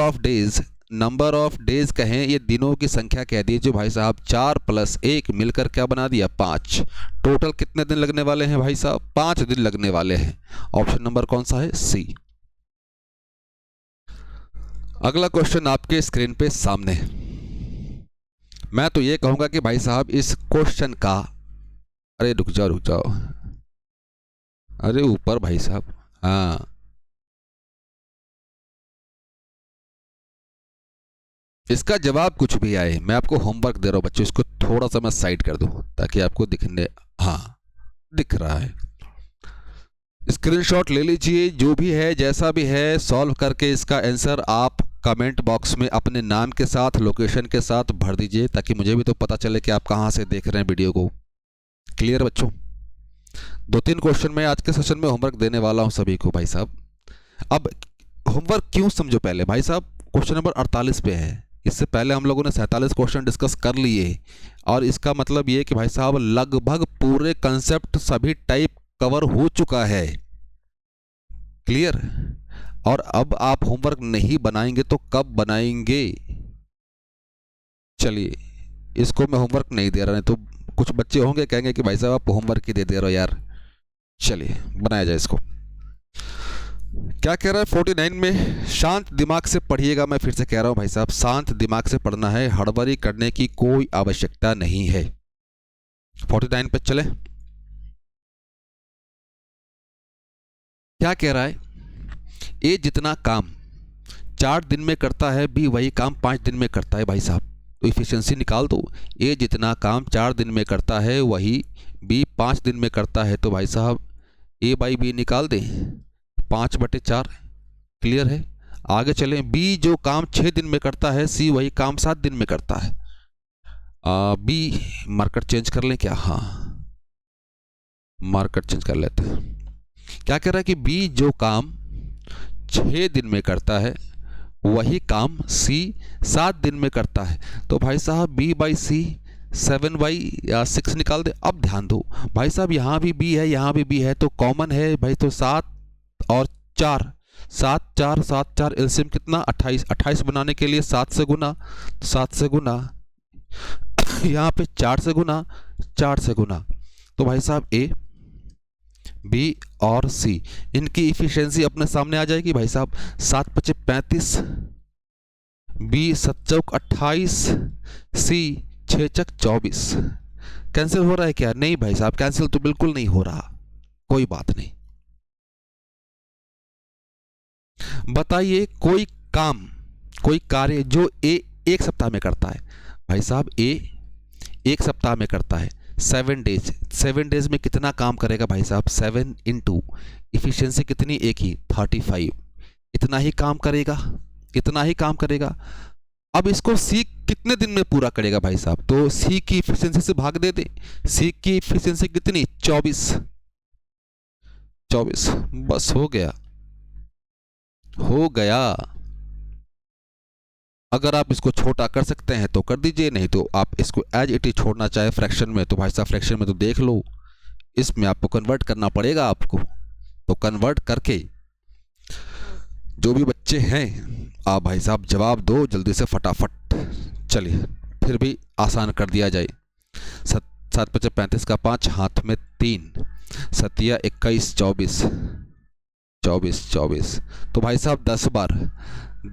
ऑफ डेज कहें, ये दिनों की संख्या कह दीजिए भाई साहब 4 + 1 मिलकर क्या बना दिया 5। टोटल कितने दिन लगने वाले हैं भाई साहब 5 दिन लगने वाले हैं। ऑप्शन नंबर कौन सा है सी। अगला क्वेश्चन आपके स्क्रीन पे सामने। मैं तो ये कहूंगा कि भाई साहब इस क्वेश्चन का, अरे रुक जाओ, अरे ऊपर भाई साहब, हाँ इसका जवाब कुछ भी आए, मैं आपको होमवर्क दे रहा हूं बच्चों, इसको थोड़ा सा मैं साइड कर दूं ताकि आपको दिखने, हाँ दिख रहा है। स्क्रीनशॉट ले लीजिए, जो भी है जैसा भी है सॉल्व करके इसका आंसर आप कमेंट बॉक्स में अपने नाम के साथ लोकेशन के साथ भर दीजिए, ताकि मुझे भी तो पता चले कि आप कहाँ से देख रहे हैं वीडियो को। क्लियर बच्चों? 2-3 क्वेश्चन मैं आज के सेशन में होमवर्क देने वाला हूं सभी को भाई साहब। अब होमवर्क क्यों समझो पहले भाई साहब, क्वेश्चन नंबर 48 पे है, इससे पहले हम लोगों ने 47 क्वेश्चन डिस्कस कर लिए, और इसका मतलब ये कि भाई साहब लगभग पूरे कंसेप्ट सभी टाइप कवर हो चुका है। क्लियर? और अब आप होमवर्क नहीं बनाएंगे तो कब बनाएंगे? चलिए इसको मैं होमवर्क नहीं दे रहा, नहीं तो कुछ बच्चे होंगे कहेंगे कि भाई साहब आप होमवर्क ही दे रहे हो यार। चलिए बनाया जाए इसको। क्या कह रहा है 49 में, शांत दिमाग से पढ़िएगा। मैं फिर से कह रहा हूं भाई साहब शांत दिमाग से पढ़ना है, हड़बड़ी करने की कोई आवश्यकता नहीं है। 49 पे चले। क्या कह रहा है, ए जितना काम 4 दिन में करता है, बी वही काम 5 दिन में करता है। भाई साहब तो इफिशिएंसी निकाल दो, ए जितना काम 4 दिन में करता है वही बी 5 दिन में करता है। तो भाई साहब A/B निकाल दें 5/4। क्लियर है? आगे चलें, बी जो काम 6 दिन में करता है, सी वही काम 7 दिन में करता है। बी मार्कर चेंज कर लें क्या? हाँ मार्कर चेंज कर लेते हैं। क्या कह रहा है कि बी जो काम 6 दिन में करता है वही काम सी 7 दिन में करता है। तो भाई साहब B/C 7/6 निकाल दे। अब ध्यान दो भाई साहब, यहाँ भी बी है यहाँ भी बी है, तो कॉमन है भाई, तो 7 और 4, 7 4 7 4 एलसीएम कितना 28। 28 बनाने के लिए 7 से गुना, 7 से गुना, यहाँ पे 4 से गुना, 4 से गुना। तो भाई साहब ए बी और सी इनकी इफिशिएंसी अपने सामने आ जाएगी भाई साहब। 7 × 5 = 35, बी 7 चौक 28, सी 6 चक 24। कैंसिल हो रहा है क्या? नहीं भाई साहब, कैंसिल तो बिल्कुल नहीं हो रहा। कोई बात नहीं। बताइए कोई काम, कोई कार्य जो ए एक सप्ताह में करता है। भाई साहब ए एक सप्ताह में करता है 7 डेज। 7 डेज में कितना काम करेगा भाई साहब? 7 इंटू इफिशियंसी कितनी? एक ही 35। इतना ही काम करेगा, इतना ही काम करेगा। अब इसको सी कितने दिन में पूरा करेगा भाई साहब? तो सी की इफिशियंसी से भाग दे दे। सी की इफिशियंसी कितनी? 24। 24 बस हो गया, हो गया। अगर आप इसको छोटा कर सकते हैं तो कर दीजिए, नहीं तो आप इसको एज इट इज छोड़ना चाहे फ्रैक्शन में तो भाई साहब फ्रैक्शन में तो देख लो, इसमें आपको कन्वर्ट करना पड़ेगा आपको। तो कन्वर्ट करके जो भी बच्चे हैं आप भाई साहब जवाब दो जल्दी से फटाफट। चलिए फिर भी आसान कर दिया जाए। 7×5 = 35 का 5 हाथ में 3, 7 21 24 24 24। तो भाई साहब 10 बार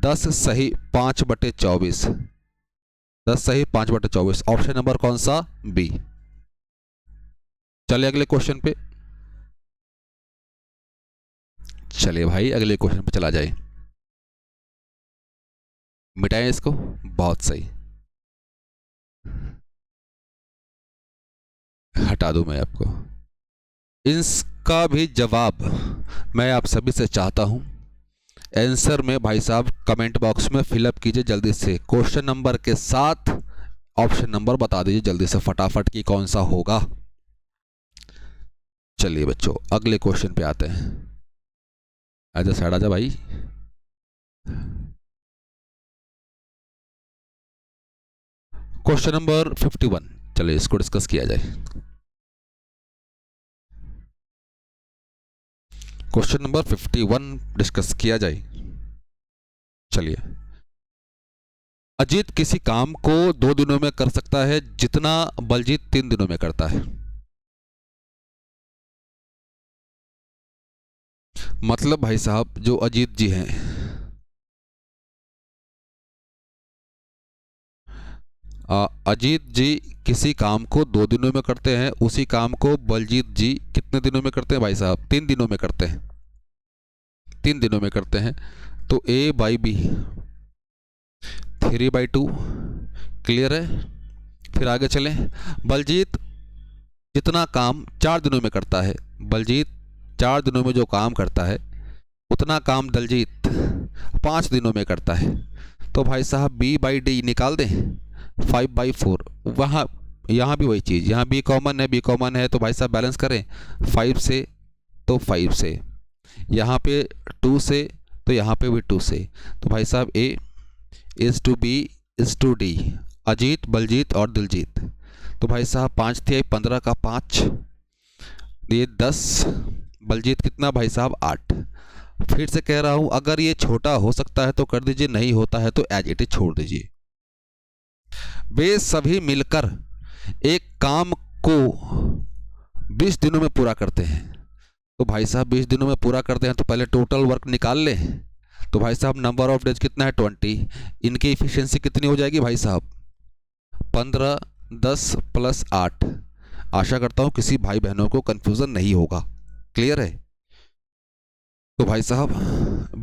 10 सही 5/24, 10 सही 5/24। ऑप्शन नंबर कौन सा? बी। चलिए अगले क्वेश्चन पे, चलिए भाई अगले क्वेश्चन पे चला जाए। मिटाएं इसको, बहुत सही, हटा दूं मैं आपको। इसका भी जवाब मैं आप सभी से चाहता हूं। आंसर में भाई साहब कमेंट बॉक्स में फिलअप कीजिए जल्दी से, क्वेश्चन नंबर के साथ ऑप्शन नंबर बता दीजिए जल्दी से फटाफट कि कौन सा होगा। चलिए बच्चों अगले क्वेश्चन पे आते हैं। आजा साइड आजा भाई। क्वेश्चन नंबर 51, चलिए इसको डिस्कस किया जाए। क्वेश्चन नंबर 51 डिस्कस किया जाए। चलिए, अजीत किसी काम को 2 दिनों में कर सकता है जितना बलजीत 3 दिनों में करता है। मतलब भाई साहब जो अजीत जी हैं, अजीत जी किसी काम को 2 दिनों में करते हैं, उसी काम को बलजीत जी कितने दिनों में करते हैं भाई साहब? 3 दिनों में करते हैं, 3 दिनों में करते हैं। तो A/B 3/2 क्लियर है। फिर आगे चलें। बलजीत जितना काम 4 दिनों में करता है, बलजीत 4 दिनों में जो काम करता है उतना काम दलजीत 5 दिनों में करता है। तो भाई साहब B/D निकाल दें, 5/4। वहाँ यहाँ भी वही चीज़, यहाँ B कॉमन है, B कॉमन है तो भाई साहब बैलेंस करें 5 से तो 5 से, यहाँ पे 2 से तो यहाँ पे भी 2 से। तो भाई साहब A is to B is to D, Ajit Baljeet और दिलजीत। तो भाई साहब 5 × 15 का 5, ये 10, बलजीत कितना भाई साहब 8। फिर से कह रहा हूँ अगर ये छोटा हो सकता है तो कर दीजिए, नहीं होता है तो एज इट इज छोड़ दीजिए। वे सभी मिलकर एक काम को 20 दिनों में पूरा करते हैं। तो भाई साहब 20 दिनों में पूरा करते हैं तो पहले टोटल वर्क निकाल लें। तो भाई साहब नंबर ऑफ डेज कितना है? 20। इनकी इफिशियंसी कितनी हो जाएगी भाई साहब? 15, 10 + 8। आशा करता हूँ किसी भाई बहनों को कंफ्यूजन नहीं होगा, क्लियर है। तो भाई साहब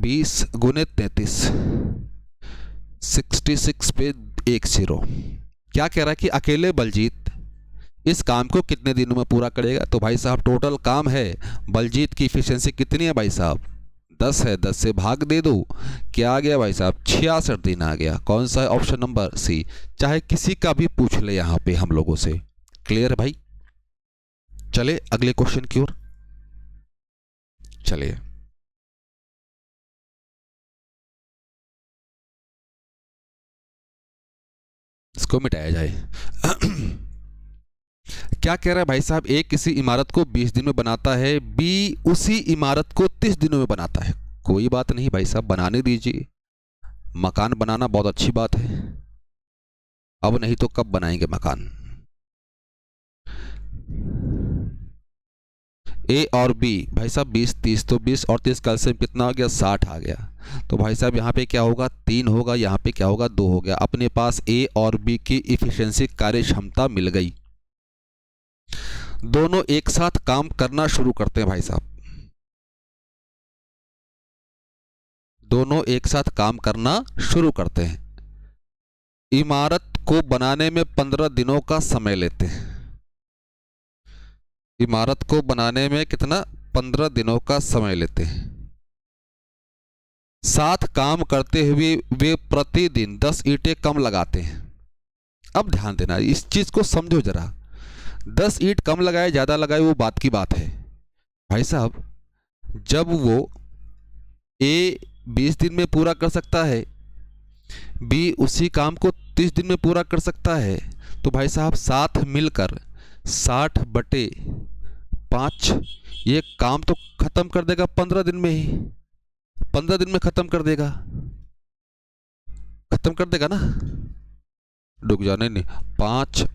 20 × 33 66 पे 10। क्या कह रहा है कि अकेले बलजीत इस काम को कितने दिनों में पूरा करेगा? तो भाई साहब टोटल काम है, बलजीत की इफिशियंसी कितनी है भाई साहब? 10 है, 10 से भाग दे दो, क्या आ गया भाई साहब? 66 दिन आ गया। कौन सा है? Option number C. चाहे किसी का भी पूछ ले यहाँ पे हम लोगों से, क्लियर है भाई। चले अगले क्वेश्चन की ओर, चलिए। इसको मिटाया जाए। क्या कह रहा है भाई साहब? ए किसी इमारत को 20 दिन में बनाता है, बी उसी इमारत को 30 दिनों में बनाता है। कोई बात नहीं भाई साहब, बनाने दीजिए। मकान बनाना बहुत अच्छी बात है, अब नहीं तो कब बनाएंगे मकान। ए और बी, भाई साहब 20 30, तो 20 और 30 का एलसीएम कितना आ गया, 60 आ गया। तो भाई साहब यहाँ पे क्या होगा, 3 होगा, यहाँ पे क्या होगा, 2 हो गया। अपने पास ए और बी की इफिशियंसी, कार्य क्षमता मिल गई। दोनों एक साथ काम करना शुरू करते हैं भाई साहब, दोनों एक साथ काम करना शुरू करते हैं। इमारत को बनाने में 15 दिनों का समय लेते हैं। इमारत को बनाने में कितना, 15 दिनों का समय लेते हैं। साथ काम करते हुए वे प्रतिदिन 10 ईंटें कम लगाते हैं। अब ध्यान देना, इस चीज को समझो जरा। 10 ईंट कम लगाए ज़्यादा लगाए वो बात की बात है भाई साहब। जब वो ए 20 दिन में पूरा कर सकता है, बी उसी काम को 30 दिन में पूरा कर सकता है, तो भाई साहब साथ मिलकर 60/5 ये काम तो खत्म कर देगा 15 दिन में ही। 15 दिन में खत्म कर देगा, खत्म कर देगा ना, रुक जाने नहीं, 5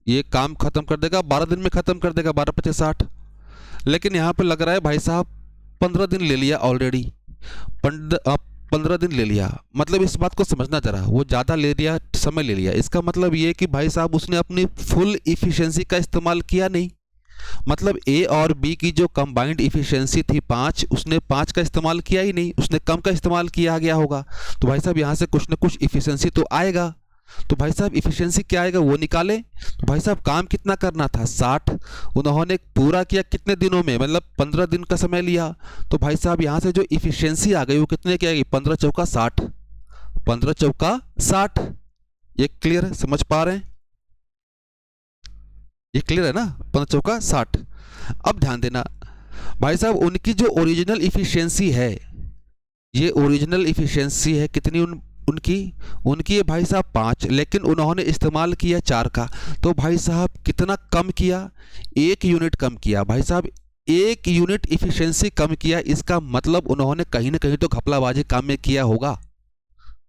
ये काम खत्म कर देगा, 12 दिन में खत्म कर देगा, 12×5 = 60। लेकिन यहाँ पे लग रहा है भाई साहब 15 दिन ले लिया ऑलरेडी, 15 दिन ले लिया। मतलब इस बात को समझना जरा, वो ज़्यादा ले लिया, समय ले लिया, इसका मतलब ये कि भाई साहब उसने अपनी फुल इफिशियंसी का इस्तेमाल किया नहीं। मतलब ए और बी की जो कंबाइंड इफिशियंसी थी 5, उसने 5 का इस्तेमाल किया ही नहीं, उसने कम का इस्तेमाल किया गया होगा। तो भाई साहब यहाँ से कुछ ना कुछ इफिशियंसी तो आएगा। तो भाई साहब इफिशियंसी क्या आएगा वो निकाले। तो भाई साहब काम कितना करना था, 60, उन्होंने पूरा किया कितने दिनों में, मतलब 15 दिन का समय लिया। तो भाई साहब यहाँ से जो इफिशियंसी आ गई वो कितने की आएगी, 15×4 = 60, 15×4 = 60। ये क्लियर है, समझ पा रहे हैं, ये क्लियर है ना, 15×4 = 60। अब ध्यान देना भाई साहब, उनकी जो ओरिजिनल इफिशियंसी है, ये ओरिजिनल इफिशियंसी है कितनी उनकी है भाई साहब 5, लेकिन उन्होंने इस्तेमाल किया 4 का। तो भाई साहब कितना कम किया, 1 यूनिट कम किया। भाई साहब 1 यूनिट इफिशियंसी कम किया, इसका मतलब उन्होंने कहीं ना कहीं तो घपलाबाजी काम में किया होगा,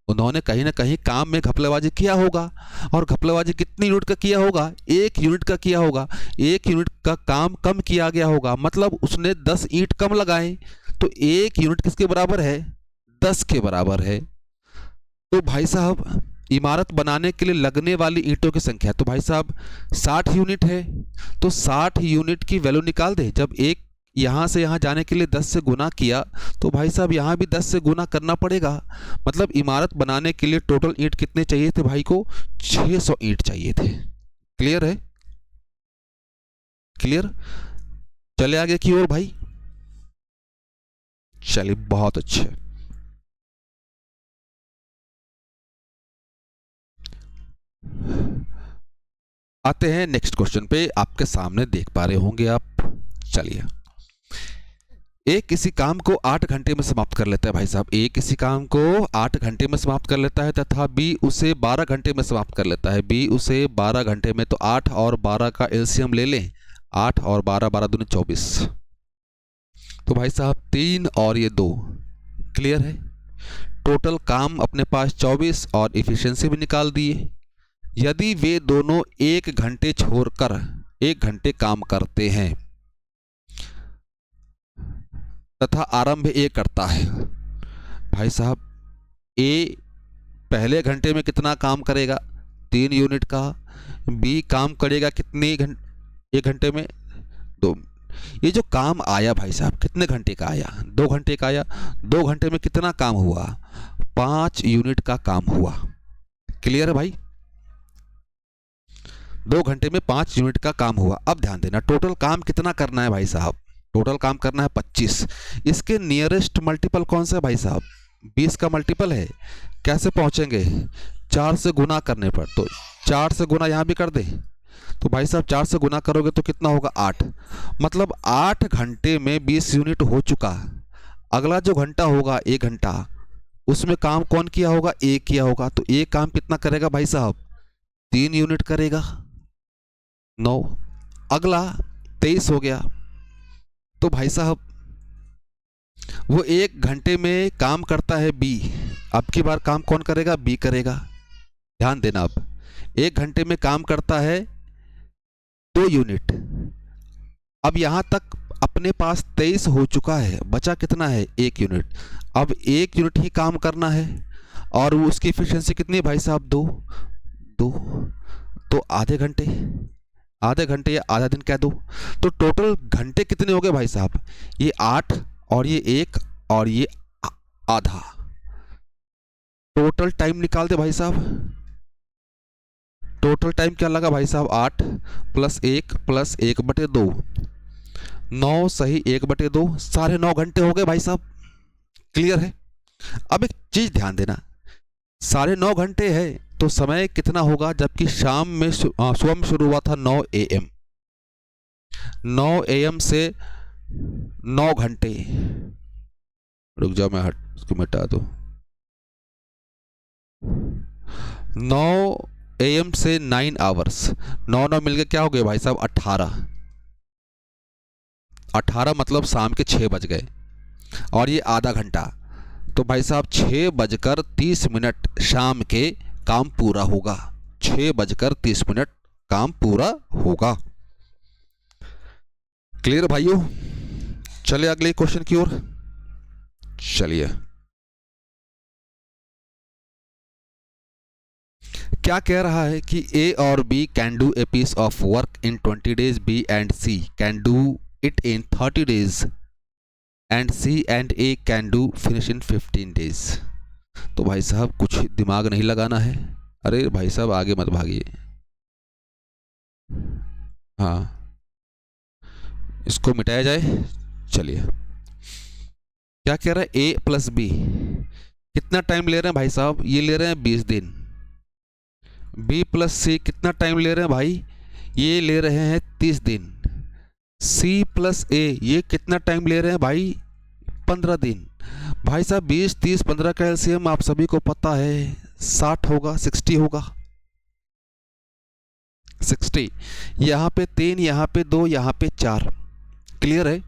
उन्होंने कहीं ना कहीं काम में घपलाबाजी किया होगा। और घपलाबाजी कितनी यूनिट का किया होगा, 1 यूनिट का किया होगा, 1 यूनिट का काम कम किया गया होगा, मतलब उसने 10 ईंट कम लगाए। तो 1 यूनिट किसके बराबर है, 10 के बराबर है। तो भाई साहब इमारत बनाने के लिए लगने वाली ईंटों की संख्या, तो भाई साहब 60 यूनिट है, तो 60 यूनिट की वैल्यू निकाल दे। जब एक यहाँ से यहाँ जाने के लिए 10 से गुना किया, तो भाई साहब यहाँ भी 10 से गुना करना पड़ेगा। मतलब इमारत बनाने के लिए टोटल ईंट कितने चाहिए थे भाई को, 600 ईंट चाहिए थे। क्लियर है, क्लियर। चले आगे की ओर भाई, चलिए बहुत अच्छे। आते हैं नेक्स्ट क्वेश्चन पे, आपके सामने देख पा रहे होंगे आप। चलिए, ए किसी काम को 8 घंटे में समाप्त कर लेता है भाई साहब, ए किसी काम को 8 घंटे में समाप्त कर लेता है तथा बी उसे 12 घंटे में समाप्त कर लेता है। बी उसे 12 घंटे में, तो 8 और 12 का एलसीएम ले लें, 8 और 12, 12 दूनी 24। तो भाई साहब 3 और ये 2, क्लियर है। टोटल काम अपने पास 24 और इफिशियंसी भी निकाल दिए। यदि वे दोनों 1 घंटे छोड़कर 1 घंटे काम करते हैं तथा आरंभ ए करता है, भाई साहब ए पहले घंटे में कितना काम करेगा, 3 यूनिट का। बी काम करेगा कितने 1 घंटे में, 2। ये जो काम आया भाई साहब कितने घंटे का आया, 2 घंटे का आया। 2 घंटे में कितना काम हुआ, 5 यूनिट का काम हुआ। क्लियर है भाई, 2 घंटे में 5 यूनिट का काम हुआ। अब ध्यान देना, टोटल काम कितना करना है भाई साहब, टोटल काम करना है 25। इसके नियरेस्ट मल्टीपल कौन सा है भाई साहब, 20 का मल्टीपल है। कैसे पहुंचेंगे, 4 से गुना करने पर। तो 4 से गुना यहाँ भी कर दे, तो भाई साहब 4 से गुना करोगे तो कितना होगा, 8। मतलब 8 घंटे में 20 यूनिट हो चुका। अगला जो घंटा होगा 1 घंटा, उसमें काम कौन किया होगा, ए किया होगा। तो ए काम कितना करेगा भाई साहब, 3 यूनिट करेगा, 9। अगला 23 हो गया। तो भाई साहब वो 1 घंटे में काम करता है बी, अब की बार काम कौन करेगा, बी करेगा। ध्यान देना, अब 1 घंटे में काम करता है 2 यूनिट, अब यहाँ तक अपने पास 23 हो चुका है, बचा कितना है 1 यूनिट। अब 1 यूनिट ही काम करना है और वो उसकी एफिशिएंसी कितनी है भाई साहब 2 2, तो आधे घंटे या आधा दिन कह दो। तो टोटल घंटे कितने हो गए भाई साहब, ये 8 और ये 1 और ये आधा। टोटल टाइम निकाल दे भाई साहब। टोटल टाइम क्या लगा भाई साहब 8 + 1 बटे 2, 9 सही 1 बटे 2, 9.5 घंटे हो गए भाई साहब। क्लियर है। अब एक चीज ध्यान देना, 9.5 घंटे है तो समय कितना होगा, जबकि शाम में सुबह में शुरू हुआ था 9 AM। 9 AM से 9 घंटे, रुक जाओ मैं इसको मिटा दो। 9 AM से 9 आवर्स, 9 मिलके क्या हो गए भाई साहब 18 मतलब शाम के 6 बज गए और ये आधा घंटा, तो भाई साहब 6:30 शाम के काम पूरा होगा। 6:30 काम पूरा होगा। क्लियर भाइयों। चलिए अगले क्वेश्चन की ओर चलिए। क्या कह रहा है कि A और B can do a piece of work in 20 days, B and C can do it in 30 days and C and A can do finish in 15 days। तो भाई साहब कुछ दिमाग नहीं लगाना है। अरे भाई साहब आगे मत भागिए। हाँ, इसको मिटाया जाए। चलिए क्या कह रहा है, A + B कितना टाइम ले रहे हैं भाई साहब, ये ले रहे हैं 20 दिन। B + C कितना टाइम ले रहे हैं भाई, ये ले रहे हैं 30 दिन। C + A ये कितना टाइम ले रहे हैं भाई 15 दिन। भाई साहब 20 30 15 का एलसीएम आप सभी को पता है 60 होगा, 60 होगा, 60। यहाँ पे 3, यहाँ पे 2, यहाँ पे 4। क्लियर है।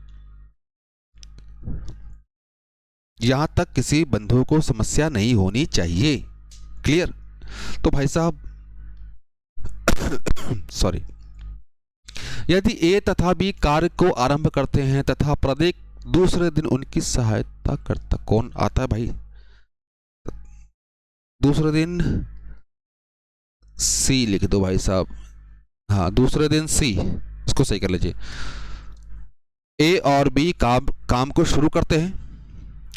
यहाँ तक किसी बंधु को समस्या नहीं होनी चाहिए। क्लियर। तो भाई साहब सॉरी, यदि A तथा B कार्य को आरंभ करते हैं तथा प्रत्येक दूसरे दिन उनकी सहायता करता, कौन आता है भाई दूसरे दिन, C लिख दो भाई साहब। हाँ दूसरे दिन C, इसको सही कर लीजिए। A और B काम को शुरू करते हैं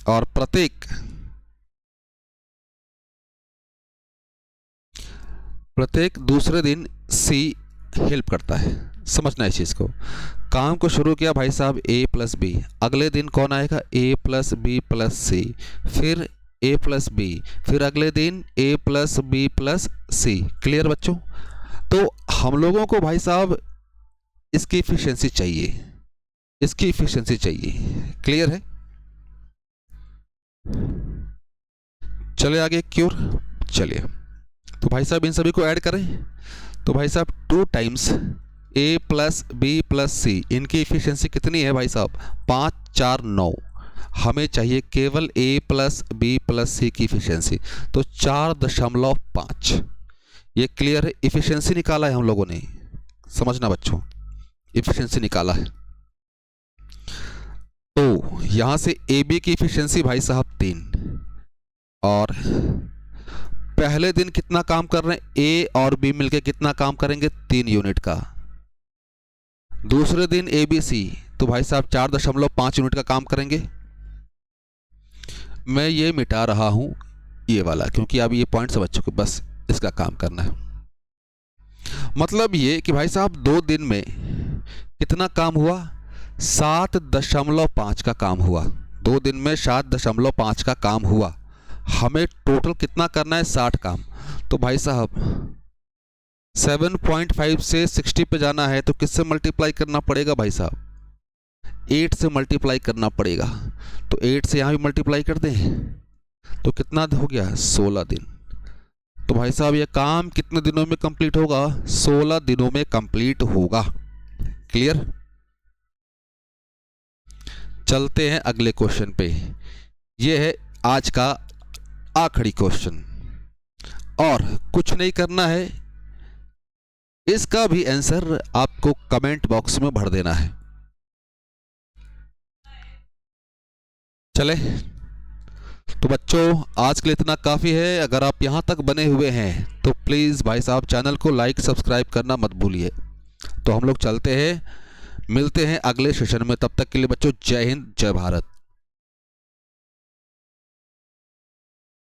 और प्रत्येक दूसरे दिन C हेल्प करता है। समझना इस चीज को। काम को शुरू किया भाई साहब A + B, अगले दिन कौन आएगा A + B + C, फिर A + B, फिर अगले दिन A + B + C। क्लियर बच्चों। तो हम लोगों को भाई साहब इसकी एफिशिएंसी चाहिए, इसकी एफिशिएंसी चाहिए। क्लियर है। चले आगे की ओर चलिए। तो भाई साहब इन सभी को ऐड करें तो भाई साहब 2 टाइम्स A + B + C, इनकी एफिशिएंसी कितनी है भाई साहब 5 4 9। हमें चाहिए केवल A + B + C की एफिशिएंसी, तो 4.5। ये क्लियर है। एफिशिएंसी निकाला है हम लोगों ने, समझना बच्चों, एफिशिएंसी निकाला है। तो यहां से AB की एफिशिएंसी भाई साहब 3, और पहले दिन कितना काम कर रहे हैं A और B मिलकर कितना काम करेंगे 3 यूनिट का। दूसरे दिन ABC तो भाई साहब 4.5 यूनिट का काम करेंगे। मैं ये मिटा रहा हूं ये वाला, क्योंकि अब ये पॉइंट समझ चुके, बस इसका काम करना है। मतलब ये कि भाई साहब 2 दिन में कितना काम हुआ 7.5 का काम हुआ। 2 दिन में 7.5 का काम हुआ। हमें टोटल कितना करना है 60 काम। तो भाई साहब 7.5 से 60 पे जाना है तो किससे मल्टीप्लाई करना पड़ेगा भाई साहब 8 से मल्टीप्लाई करना पड़ेगा। तो 8 से यहाँ भी मल्टीप्लाई कर दें तो कितना हो गया 16 दिन। तो भाई साहब ये काम कितने दिनों में कंप्लीट होगा 16 दिनों में कंप्लीट होगा। क्लियर। चलते हैं अगले क्वेश्चन पे। ये है आज का आखिरी क्वेश्चन और कुछ नहीं करना है, इसका भी आंसर आपको कमेंट बॉक्स में भर देना है। चले तो बच्चों आज के लिए इतना काफ़ी है। अगर आप यहाँ तक बने हुए हैं तो प्लीज़ भाई साहब चैनल को लाइक सब्सक्राइब करना मत भूलिए। तो हम लोग चलते हैं, मिलते हैं अगले सेशन में। तब तक के लिए बच्चों जय हिंद जय भारत।